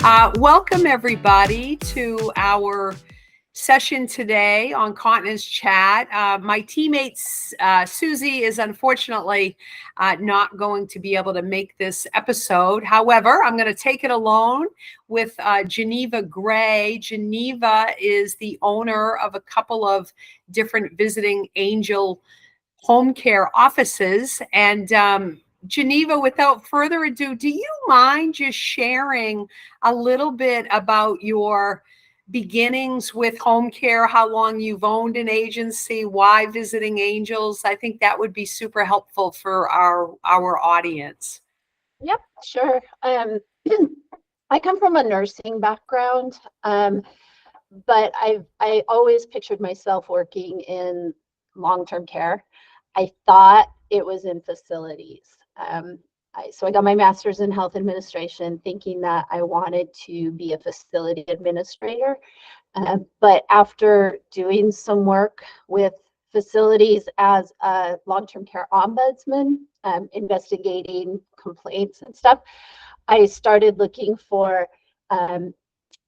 Welcome everybody to our session today on Continence Chat. My teammate Susie is unfortunately not going to be able to make this episode. However, I'm going to take it alone with Geneva Gray. Geneva is the owner of a couple of different visiting angel home care offices. And Geneva, without further ado, do you mind just sharing a little bit about your beginnings with home care, how long you've owned an agency, why Visiting Angels? I think that would be super helpful for our audience. Yep, sure. I come from a nursing background, but I always pictured myself working in long-term care. I thought it was in facilities. So I got my master's in health administration thinking that I wanted to be a facility administrator. But after doing some work with facilities as a long-term care ombudsman, investigating complaints and stuff, I started looking for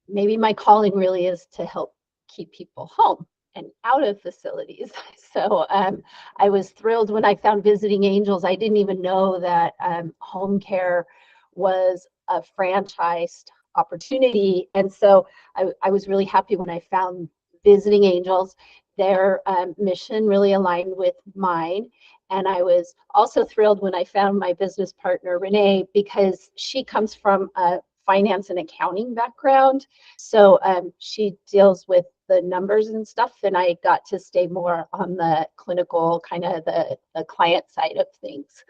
maybe my calling really is to help keep people home and out of facilities. So I was thrilled when I found Visiting Angels. I didn't even know that home care was a franchised opportunity. And so I was really happy when I found Visiting Angels. Their mission really aligned with mine. And I was also thrilled when I found my business partner, Renee, because she comes from a finance and accounting background. So she deals with the numbers and stuff, and I got to stay more on the clinical, kind of the client side of things.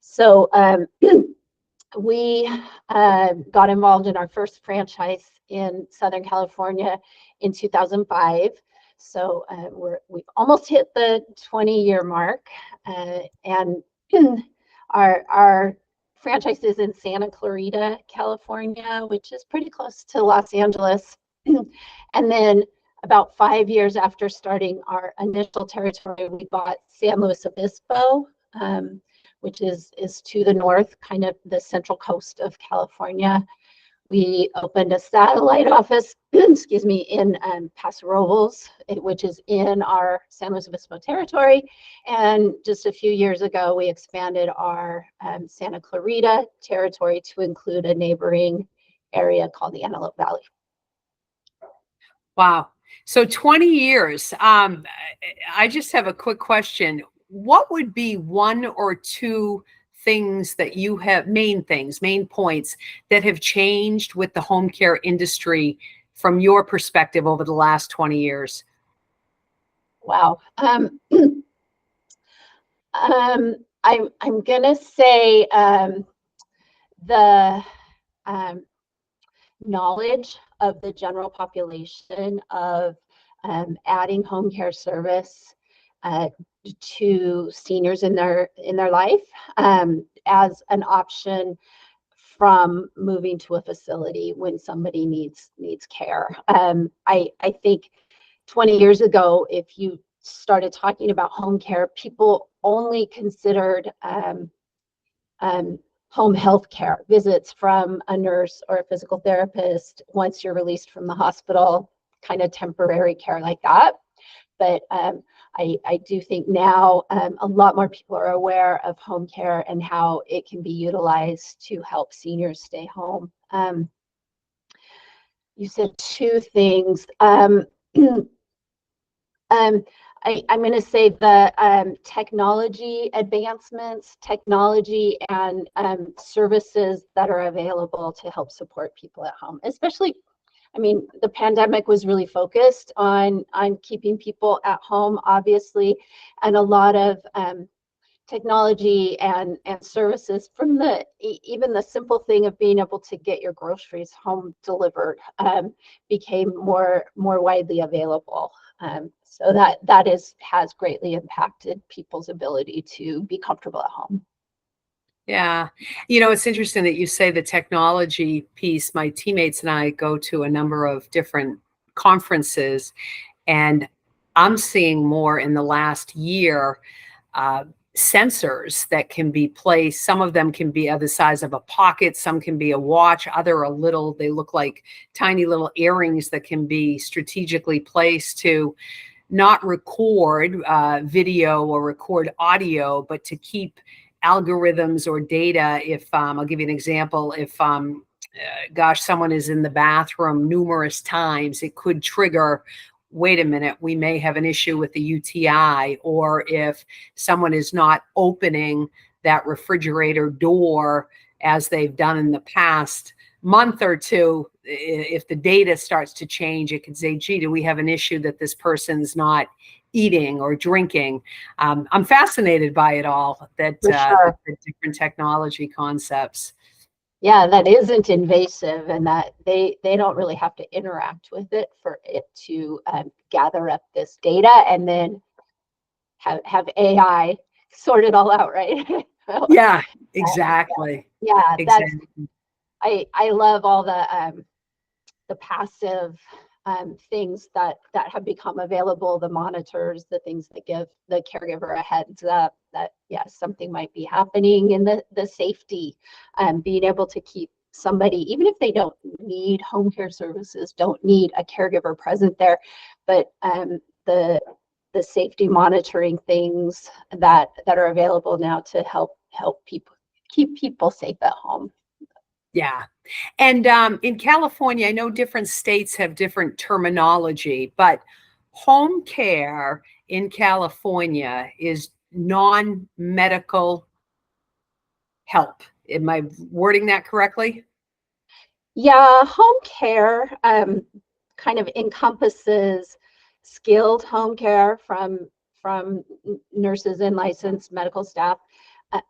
So we got involved in our first franchise in Southern California in 2005. So we've almost hit the 20-year mark, and our franchise is in Santa Clarita, California, which is pretty close to Los Angeles. And then about 5 years after starting our initial territory, we bought San Luis Obispo, which is to the north, kind of the central coast of California. We opened a satellite office, excuse me, in Paso Robles, which is in our San Luis Obispo territory. And just a few years ago, we expanded our Santa Clarita territory to include a neighboring area called the Antelope Valley. Wow. So 20 years. I just have a quick question. What would be one or two things that you have, main points that have changed with the home care industry from your perspective over the last 20 years? Wow. I'm gonna say the knowledge of the general population of adding home care service to seniors in their life as an option from moving to a facility when somebody needs care. I think 20 years ago, if you started talking about home care, people only considered home health care visits from a nurse or a physical therapist once you're released from the hospital, kind of temporary care like that. But I do think now a lot more people are aware of home care and how it can be utilized to help seniors stay home. You said two things. I'm going to say the technology advancements, technology and services that are available to help support people at home, especially, I mean, the pandemic was really focused on keeping people at home, obviously, and a lot of technology and services from even the simple thing of being able to get your groceries home delivered became more widely available. So that has greatly impacted people's ability to be comfortable at home. Yeah. You know, it's interesting that you say the technology piece. My teammates and I go to a number of different conferences, and I'm seeing more in the last year sensors that can be placed. Some of them can be the size of a pocket, some can be a watch, other are little, they look like tiny little earrings that can be strategically placed to not record video or record audio, but to keep algorithms or data. If I'll give you an example, if gosh, someone is in the bathroom numerous times, it could trigger, wait a minute, we may have an issue with the UTI. Or if someone is not opening that refrigerator door as they've done in the past month or two, if the data starts to change, it could say, gee, do we have an issue that this person's not eating or drinking? I'm fascinated by it all, that sure. the different technology concepts. Yeah, that isn't invasive, and that they don't really have to interact with it for it to gather up this data and then have AI sort it all out, right? Yeah, exactly. Yeah, exactly. I love all the passive things that have become available, the monitors, the things that give the caregiver a heads up that yes, something might be happening, and the safety, being able to keep somebody, even if they don't need home care services, don't need a caregiver present there, but the safety monitoring things that are available now to help people keep people safe at home. Yeah. And in California, I know different states have different terminology, but home care in California is non-medical help. Am I wording that correctly? Yeah, home care kind of encompasses skilled home care from nurses and licensed medical staff,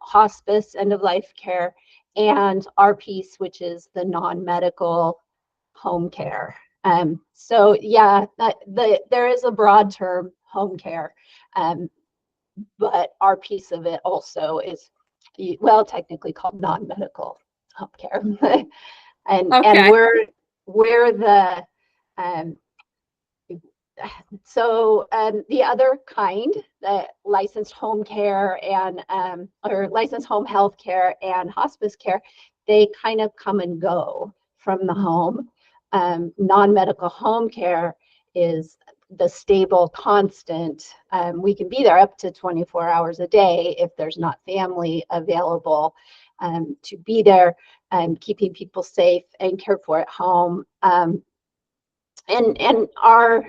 hospice, end of life care, and 𝗟𝗏𝗄𝗏, which is the non-medical home care. So yeah, there is a broad term, home care, but our piece of it also is, well, technically called non-medical home care. and Okay. we're the so the other kind, the licensed home care and or licensed home health care and hospice care, they kind of come and go from the home. Non-medical home care is the stable constant. We can be there up to 24 hours a day if there's not family available to be there, keeping people safe and cared for at home. And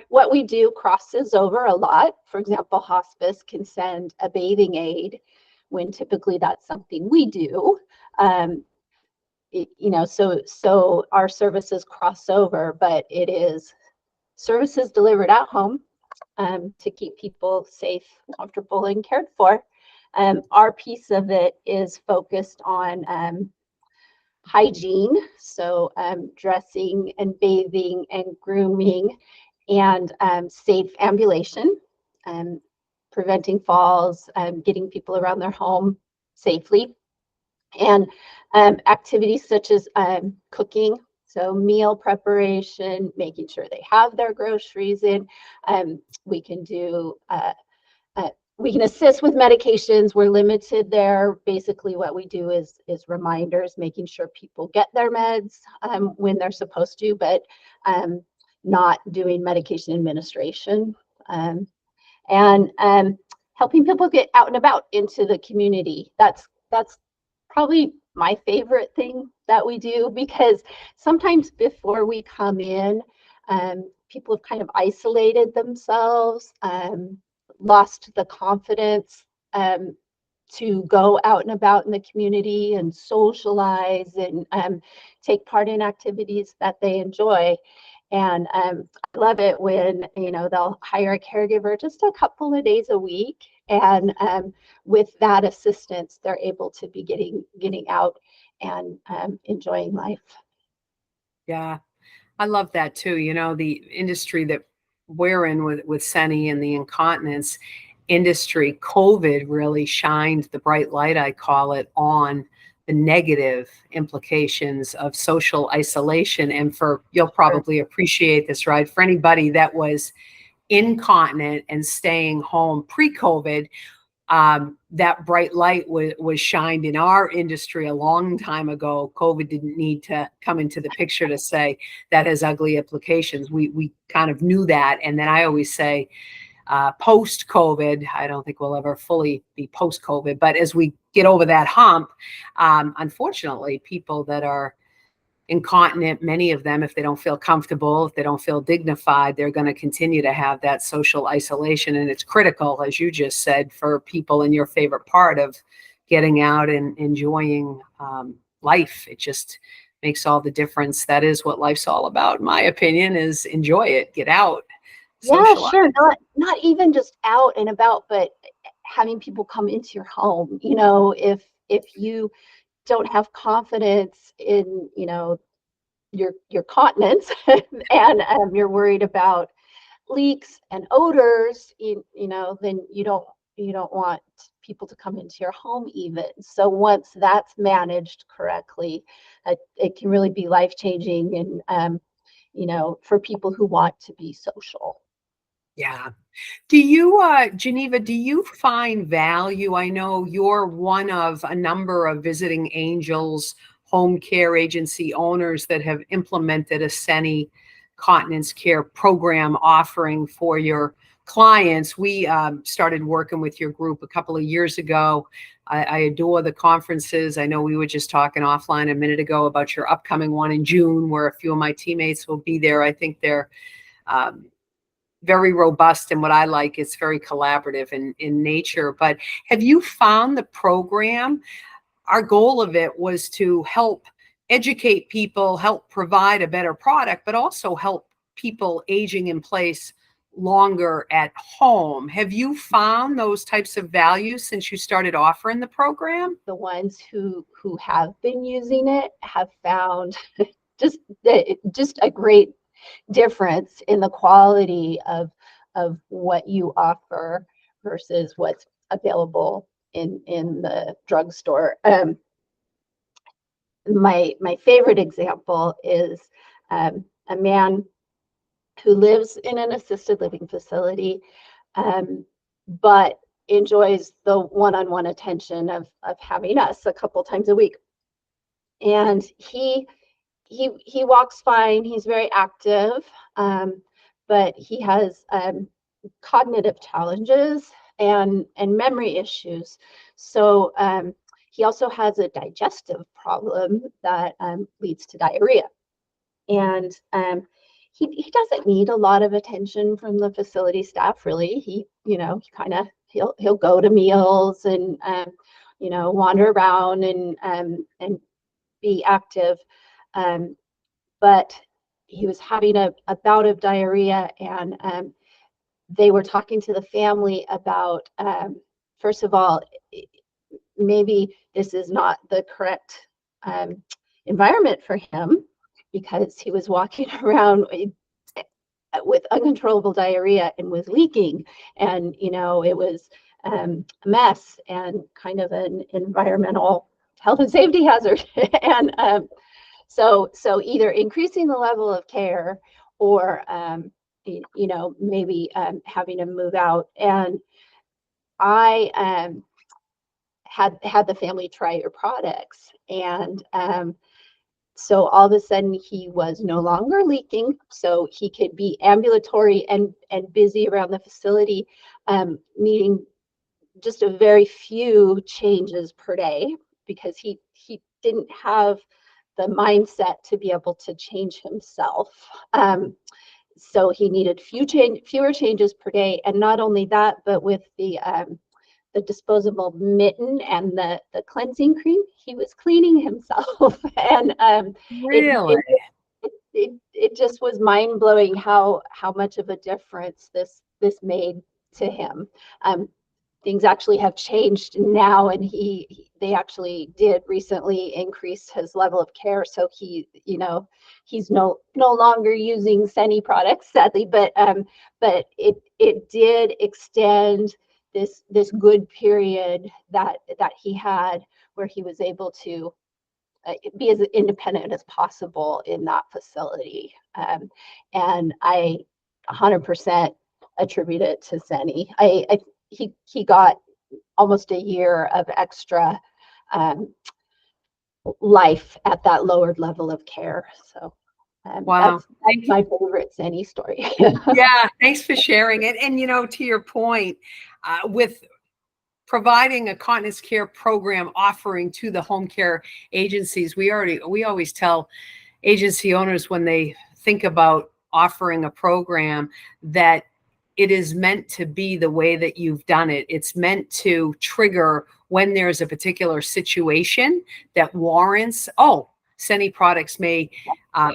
what we do crosses over a lot. For example, hospice can send a bathing aid when typically that's something we do. So our services cross over, but it is services delivered at home to keep people safe, comfortable, and cared for. Our piece of it is focused on hygiene, so dressing and bathing and grooming, and safe ambulation, preventing falls, getting people around their home safely, and activities such as cooking, so meal preparation, making sure they have their groceries in. We can do we can assist with medications. We're limited there. Basically, what we do is reminders, making sure people get their meds when they're supposed to, but not doing medication administration. And helping people get out and about into the community. That's probably my favorite thing that we do, because sometimes before we come in, people have kind of isolated themselves, lost the confidence to go out and about in the community and socialize and take part in activities that they enjoy. And I love it when, they'll hire a caregiver just a couple of days a week, and with that assistance, they're able to be getting out and enjoying life. Yeah, I love that too. The industry that we're in with Seni and the incontinence industry, COVID really shined the bright light, I call it, on the negative implications of social isolation. And you'll probably appreciate this, right? For anybody that was incontinent and staying home pre-COVID, that bright light was shined in our industry a long time ago. COVID didn't need to come into the picture to say that has ugly implications. We kind of knew that. And then I always say, post-COVID, I don't think we'll ever fully be post-COVID, but as we get over that hump, unfortunately, people that are incontinent, many of them, if they don't feel comfortable, if they don't feel dignified, they're going to continue to have that social isolation. And it's critical, as you just said, for people in your favorite part of getting out and enjoying life. It just makes all the difference. That is what life's all about, in my opinion, is enjoy it, get out. Yeah, Socialize. sure. Not even just out and about, but having people come into your home. You know, if you don't have confidence in, you know, your continence and you're worried about leaks and odors, you know, then you don't want people to come into your home even. So once that's managed correctly, it can really be life-changing and you know, for people who want to be social. Yeah. Do you, Geneva, do you find value? I know you're one of a number of Visiting Angels home care agency owners that have implemented a Seni continence care program offering for your clients. We started working with your group a couple of years ago. I adore the conferences. I know we were just talking offline a minute ago about your upcoming one in June, where a few of my teammates will be there. I think they're very robust, and what I like, it's very collaborative in nature. But have you found the program, our goal of it was to help educate people, help provide a better product, but also help people aging in place longer at home. Have you found those types of values since you started offering the program? The ones who have been using it have found just a great difference in the quality of what you offer versus what's available in the drugstore. My favorite example is a man who lives in an assisted living facility, but enjoys the one-on-one attention of having us a couple times a week. And he walks fine. He's very active, but he has cognitive challenges and memory issues. So he also has a digestive problem that leads to diarrhea. And he doesn't need a lot of attention from the facility staff, really. He, you know, he'll go to meals and you know, wander around and be active. But he was having a bout of diarrhea, and they were talking to the family about, first of all, maybe this is not the correct environment for him, because he was walking around with uncontrollable diarrhea and was leaking, and you know, it was a mess and kind of an environmental health and safety hazard. And so either increasing the level of care or you know, maybe having him move out. And I had the family try your products, and so all of a sudden he was no longer leaking, so he could be ambulatory and busy around the facility, needing just a very few changes per day, because he didn't have the mindset to be able to change himself. So he needed fewer changes per day. And not only that, but with the disposable mitten and the cleansing cream, he was cleaning himself. And Really? it just was mind-blowing how much of a difference this made to him. Things actually have changed now, and they actually did recently increase his level of care. So he, you know, he's no longer using Seni products, sadly, but it did extend this good period that he had, where he was able to be as independent as possible in that facility. And I 100% attribute it to Seni. He got almost a year of extra life at that lowered level of care. So Wow. that's my favorite Seni story. Yeah, thanks for sharing it. And, to your point, with providing a continence care program offering to the home care agencies, we always tell agency owners when they think about offering a program that it is meant to be the way that you've done it. It's meant to trigger when there's a particular situation that warrants, oh, Seni products may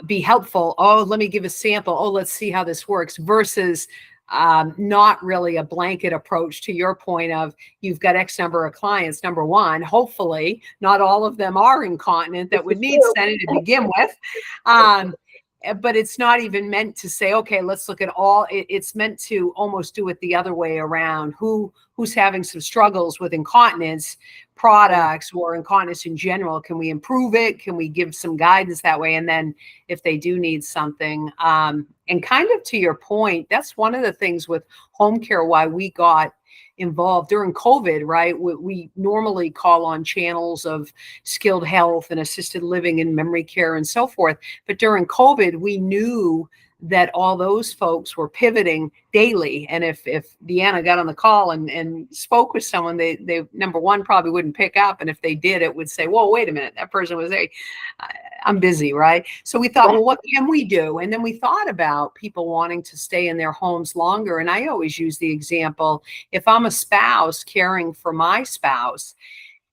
be helpful. Oh, let me give a sample. Oh, let's see how this works, versus not really a blanket approach, to your point of you've got X number of clients. Number one, hopefully not all of them are incontinent that would need Seni to begin with. But it's not even meant to say, okay, let's look at all. It's meant to almost do it the other way around. Who's having some struggles with incontinence products or incontinence in general? Can we improve it? Can we give some guidance that way? And then if they do need something, and kind of to your point, that's one of the things with home care, why we got involved during COVID, right? We normally call on channels of skilled health and assisted living and memory care and so forth. But during COVID, we knew that all those folks were pivoting daily. And if Deanna got on the call and spoke with someone, they number one, probably wouldn't pick up. And if they did, it would say, whoa, wait a minute, that person was there. I'm busy, right? So we thought, well, what can we do? And then we thought about people wanting to stay in their homes longer. And I always use the example, if I'm a spouse caring for my spouse,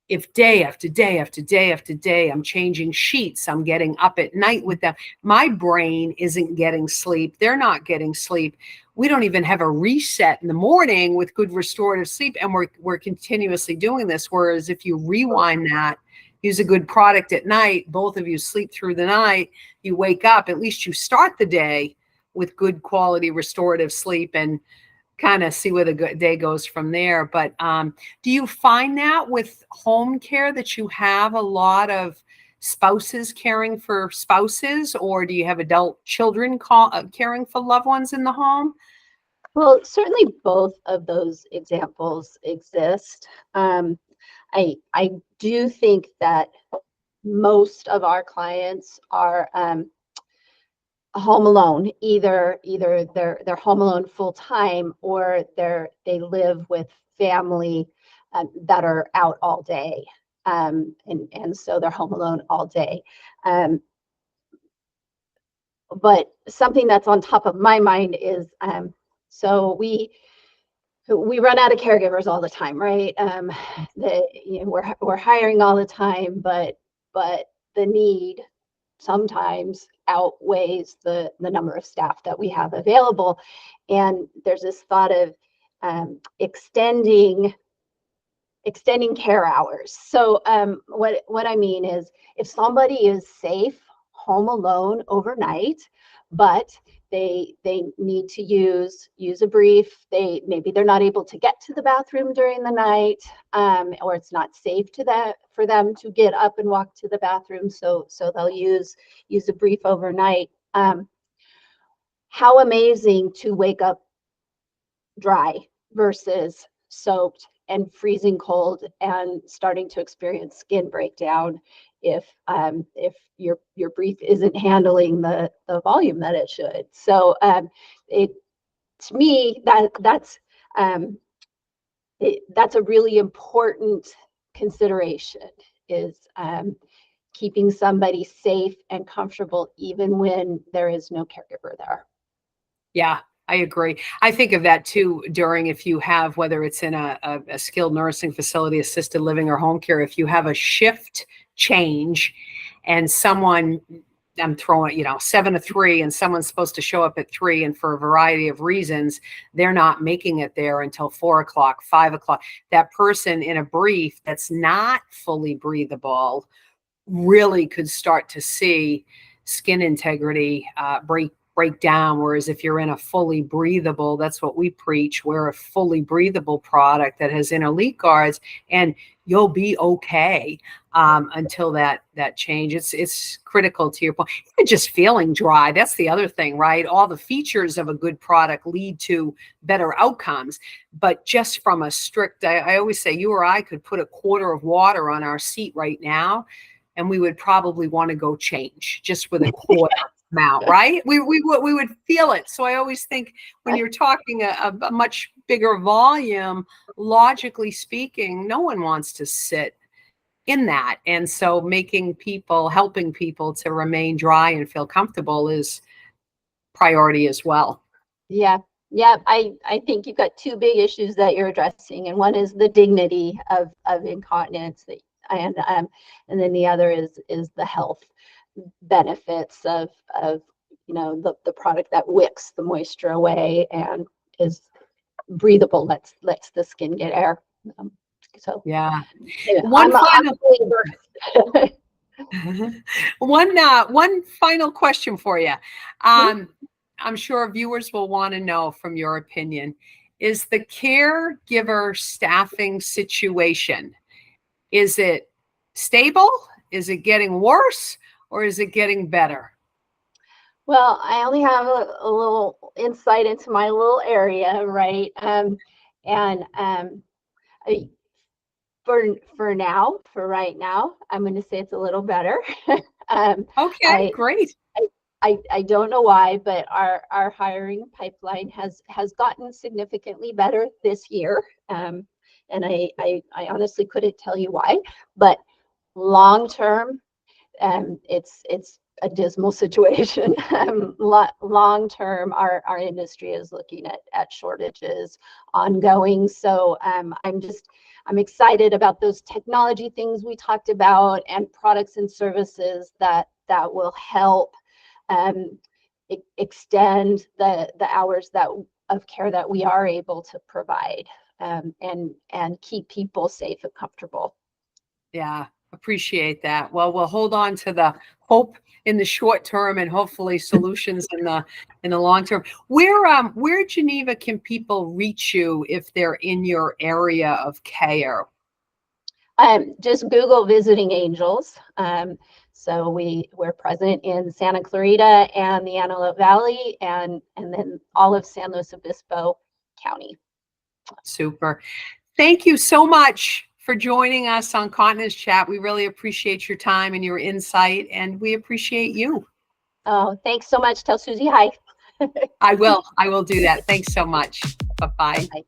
if day after day after day after day, I'm changing sheets, I'm getting up at night with them, my brain isn't getting sleep, they're not getting sleep. We don't even have a reset in the morning with good restorative sleep, and we're continuously doing this. Whereas if you rewind that, use a good product at night, both of you sleep through the night, you wake up, at least you start the day with good quality restorative sleep, and kind of see where the day goes from there. But do you find that with home care that you have a lot of spouses caring for spouses, or do you have adult children caring for loved ones in the home? Well, certainly both of those examples exist. I do think that most of our clients are home alone. Either they're home alone full time, or they live with family that are out all day, and so they're home alone all day. But something that's on top of my mind is so we run out of caregivers all the time, right? We're hiring all the time, but the need sometimes outweighs the number of staff that we have available. And there's this thought of extending care hours. So what I mean is, if somebody is safe home alone overnight, but they need to use a brief, maybe they're not able to get to the bathroom during the night, or it's not safe for them to get up and walk to the bathroom, so they'll use a brief overnight. How amazing to wake up dry versus soaked and freezing cold and starting to experience skin breakdown if your brief isn't handling the volume that it should. So to me, that's a really important consideration, is keeping somebody safe and comfortable even when there is no caregiver there. Yeah, I agree. I think of that too during, if you have, whether it's in a skilled nursing facility, assisted living, or home care, if you have a shift change and someone, I'm throwing, 7 to 3, and someone's supposed to show up at 3, and for a variety of reasons, they're not making it there until 4 o'clock, 5 o'clock. That person in a brief that's not fully breathable really could start to see skin integrity break down. Whereas if you're in a fully breathable, that's what we preach. We're a fully breathable product that has inner leak guards, and you'll be okay until that change. It's critical to your point. Even just feeling dry, that's the other thing, right? All the features of a good product lead to better outcomes. But just from a strict, I always say, you or I could put a quarter of water on our seat right now, and we would probably want to go change just with a quarter amount, right? We would feel it. So I always think when you're talking a much bigger volume, logically speaking, no one wants to sit in that. And so helping people to remain dry and feel comfortable is priority as well. Yeah. I think you've got two big issues that you're addressing, and one is the dignity of incontinence, and then the other is the health benefits of the product that wicks the moisture away and is breathable, lets the skin get air. So yeah. One final question for you. I'm sure viewers will want to know, from your opinion, is the caregiver staffing situation, is it stable? Is it getting worse? Or is it getting better? Well, I only have a little insight into my little area, right? For right now, I'm going to say it's a little better. Okay, great. I don't know why, but our hiring pipeline has gotten significantly better this year. And I honestly couldn't tell you why, but long term, it's a dismal situation. Long term, our industry is looking at shortages ongoing. So I'm excited about those technology things we talked about, and products and services that will help extend the hours of care that we are able to provide, and keep people safe and comfortable. Yeah, appreciate that. Well, we'll hold on to the hope in the short term and hopefully solutions in the long term. Where Geneva can people reach you if they're in your area of care? Just Google Visiting Angels. So we're present in Santa Clarita and the Antelope Valley, and then all of San Luis Obispo County. Super. Thank you so much for joining us on Continence Chat. We really appreciate your time and your insight, and we appreciate you. Oh, thanks so much. Tell Susie hi. I will do that. Thanks so much. Bye-bye. Bye.